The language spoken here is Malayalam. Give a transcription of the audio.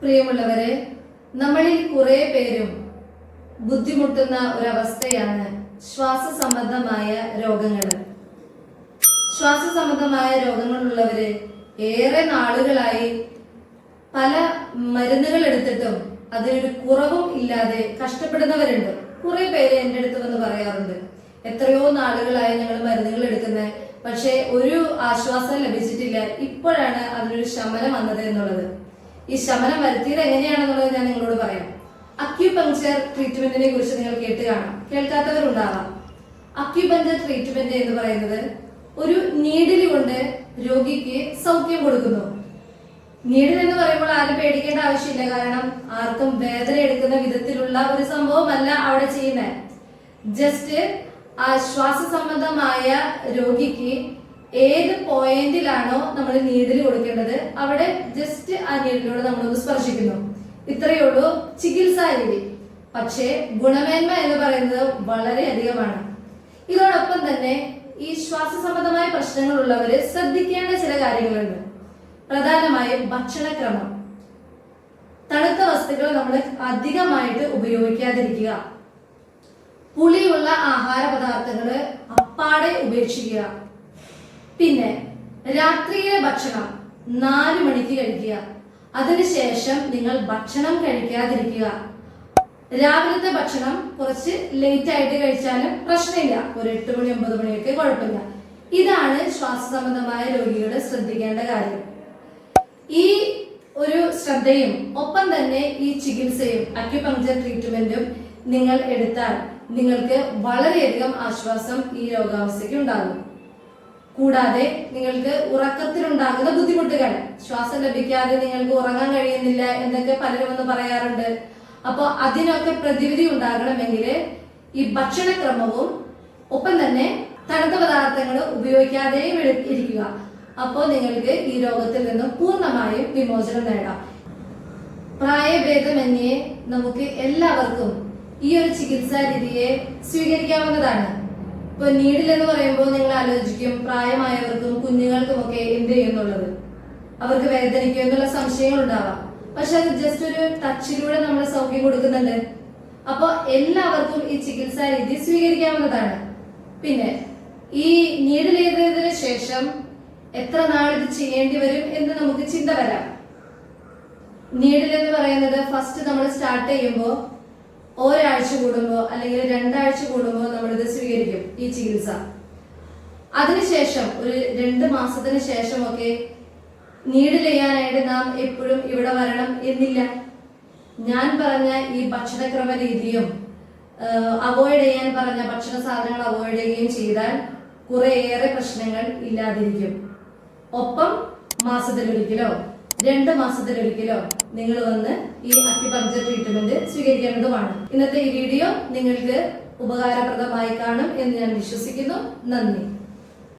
പ്രിയമുള്ളവരെ, നമ്മളിൽ കുറെ പേരും ബുദ്ധിമുട്ടുന്ന ഒരവസ്ഥയാണ് ശ്വാസസംബന്ധമായ രോഗങ്ങൾ. ശ്വാസസംബന്ധമായ രോഗങ്ങളുള്ളവര് ഏറെ നാളുകളായി പല മരുന്നുകൾ എടുത്തിട്ടും അതിനൊരു കുറവും ഇല്ലാതെ കഷ്ടപ്പെടുന്നവരുണ്ട്. കുറെ പേര് എൻ്റെ അടുത്ത് വന്ന് പറയാറുണ്ട്, എത്രയോ നാളുകളായി ഞങ്ങൾ മരുന്നുകൾ എടുക്കുന്നത്, പക്ഷെ ഒരു ആശ്വാസം ലഭിച്ചിട്ടില്ല, ഇപ്പോഴാണ് അതിനൊരു ശമനം വന്നത് എന്നുള്ളത്. ഈ ശമനം വരുത്തിയത് എങ്ങനെയാണെന്നുള്ളത് ഞാൻ നിങ്ങളോട് പറയാം. അക്യുപങ്ചർ ട്രീറ്റ്മെന്റിനെ കുറിച്ച് നിങ്ങൾ കേട്ട് കാണാം, കേൾക്കാത്തവരുണ്ടാവാം. അക്യുപങ്ചർ ട്രീറ്റ്മെന്റ് എന്ന് പറയുന്നത് ഒരു നീഡിൽ കൊണ്ട് രോഗിക്ക് സൗഖ്യം കൊടുക്കുന്നു. നീഡിൽ എന്ന് പറയുമ്പോൾ ആരും പേടിക്കേണ്ട ആവശ്യമില്ല, കാരണം ആർക്കും വേദന എടുക്കുന്ന വിധത്തിലുള്ള ഒരു സംഭവമല്ല അവിടെ ചെയ്യുന്നത്. ജസ്റ്റ് ആ ശ്വാസ സംബന്ധമായ രോഗിക്ക് ഏത് പോയിന്റിലാണോ നമ്മൾ നീഡിൽ കൊടുക്കേണ്ടത് അവിടെ ജസ്റ്റ് ആ നീഡിലൂടെ നമ്മളൊന്ന് സ്പർശിക്കുന്നു. ഇത്രയേ ഉള്ളൂ ചികിത്സാ രീതി. പക്ഷേ ഗുണമേന്മ എന്ന് പറയുന്നത് വളരെ അധികമാണ്. ഇതോടൊപ്പം തന്നെ ഈ ശ്വാസ സംബന്ധമായ പ്രശ്നങ്ങളുള്ളവര് ശ്രദ്ധിക്കേണ്ട ചില കാര്യങ്ങളുണ്ട്. പ്രധാനമായും ഭക്ഷണക്രമം. തണുത്ത വസ്തുക്കൾ നമ്മൾ അധികമായിട്ട് ഉപയോഗിക്കാതിരിക്കുക. പുളിയുള്ള ആഹാര പദാർത്ഥങ്ങൾ അപ്പാടെ ഉപേക്ഷിക്കുക. പിന്നെ രാത്രിയിലെ ഭക്ഷണം 4 മണിക്ക് കഴിക്കുക. അതിനുശേഷം നിങ്ങൾ ഭക്ഷണം കഴിക്കാതിരിക്കുക. രാവിലത്തെ ഭക്ഷണം കുറച്ച് ലേറ്റ് ആയിട്ട് കഴിച്ചാലും പ്രശ്നമില്ല, ഒരു 8 മണി 9 മണിയൊക്കെ കുഴപ്പമില്ല. ഇതാണ് ശ്വാസ സംബന്ധമായ രോഗികൾ ശ്രദ്ധിക്കേണ്ട കാര്യം. ഈ ഒരു ശ്രദ്ധയും ഒപ്പം തന്നെ ഈ ചികിത്സയും അക്യുപങ്ചർ ട്രീറ്റ്മെന്റും നിങ്ങൾ എടുത്താൽ നിങ്ങൾക്ക് വളരെയധികം ആശ്വാസം ഈ രോഗാവസ്ഥയ്ക്ക് ഉണ്ടാകും. കൂടാതെ നിങ്ങൾക്ക് ഉറക്കത്തിലുണ്ടാകുന്ന ബുദ്ധിമുട്ടുകൾ, ശ്വാസം ലഭിക്കാതെ നിങ്ങൾക്ക് ഉറങ്ങാൻ കഴിയുന്നില്ല എന്നൊക്കെ പലരും ഒന്ന് പറയാറുണ്ട്. അപ്പൊ അതിനൊക്കെ പ്രതിവിധി ഉണ്ടാകണമെങ്കിൽ ഈ ഭക്ഷണക്രമവും ഒപ്പം തന്നെ തണുത്ത പദാർത്ഥങ്ങൾ ഉപയോഗിക്കാതെയും ഇരിക്കുക. അപ്പോൾ നിങ്ങൾക്ക് ഈ രോഗത്തിൽ നിന്നും പൂർണ്ണമായും വിമോചനം നേടാം. പ്രായഭേദമന്യേ നമുക്ക് എല്ലാവർക്കും ഈ ഒരു ചികിത്സാ രീതിയെ സ്വീകരിക്കാവുന്നതാണ്. ഇപ്പൊ നീഡിൽ എന്ന് പറയുമ്പോൾ നിങ്ങൾ ആലോചിക്കും, പ്രായമായവർക്കും കുഞ്ഞുങ്ങൾക്കും ഒക്കെ എന്ത് ചെയ്യുന്നുള്ളത്, അവർക്ക് വേദനിക്കും എന്നുള്ള സംശയങ്ങൾ ഉണ്ടാവാം. പക്ഷെ അത് ജസ്റ്റ് ഒരു ടച്ചിലൂടെ നമ്മൾ സൗഖ്യം കൊടുക്കുന്നുണ്ട്. അപ്പൊ എല്ലാവർക്കും ഈ ചികിത്സാ രീതി സ്വീകരിക്കാവുന്നതാണ്. പിന്നെ ഈ നീഡിൽ ചെയ്തതിന് ശേഷം എത്ര നാൾ ഇത് ചെയ്യേണ്ടി വരും എന്ന് നമുക്ക് ചിന്ത വരാം. നീഡിൽ എന്ന് പറയുന്നത് ഫസ്റ്റ് നമ്മൾ സ്റ്റാർട്ട് ചെയ്യുമ്പോൾ ഒരാഴ്ച കൂടുമ്പോ അല്ലെങ്കിൽ 2 ആഴ്ച കൂടുമ്പോ നമ്മളിത് സ്വീകരിക്കും ഈ ചികിത്സ. അതിനുശേഷം ഒരു 2 മാസത്തിന് ശേഷമൊക്കെ നീഡിൽ ചെയ്യാനായിട്ട് നാം എപ്പോഴും ഇവിടെ വരണം എന്നില്ല. ഞാൻ പറഞ്ഞ ഈ ഭക്ഷണക്രമ രീതിയും അവോയ്ഡ് ചെയ്യാൻ പറഞ്ഞ ഭക്ഷണ സാധനങ്ങൾ അവോയ്ഡ് ചെയ്യുകയും ചെയ്താൽ കുറേയേറെ പ്രശ്നങ്ങൾ ഇല്ലാതിരിക്കും. ഒപ്പം മാസത്തിലൊരിക്കലോ 2 മാസത്തിലൊരിക്കലോ നിങ്ങൾ വന്ന് ഈ അക്യുപങ്ചർ ട്രീറ്റ്മെന്റ് സ്വീകരിക്കേണ്ടതുമാണ്. ഇന്നത്തെ ഈ വീഡിയോ നിങ്ങൾക്ക് ഉപകാരപ്രദമായി കാണും എന്ന് ഞാൻ വിശ്വസിക്കുന്നു. നന്ദി.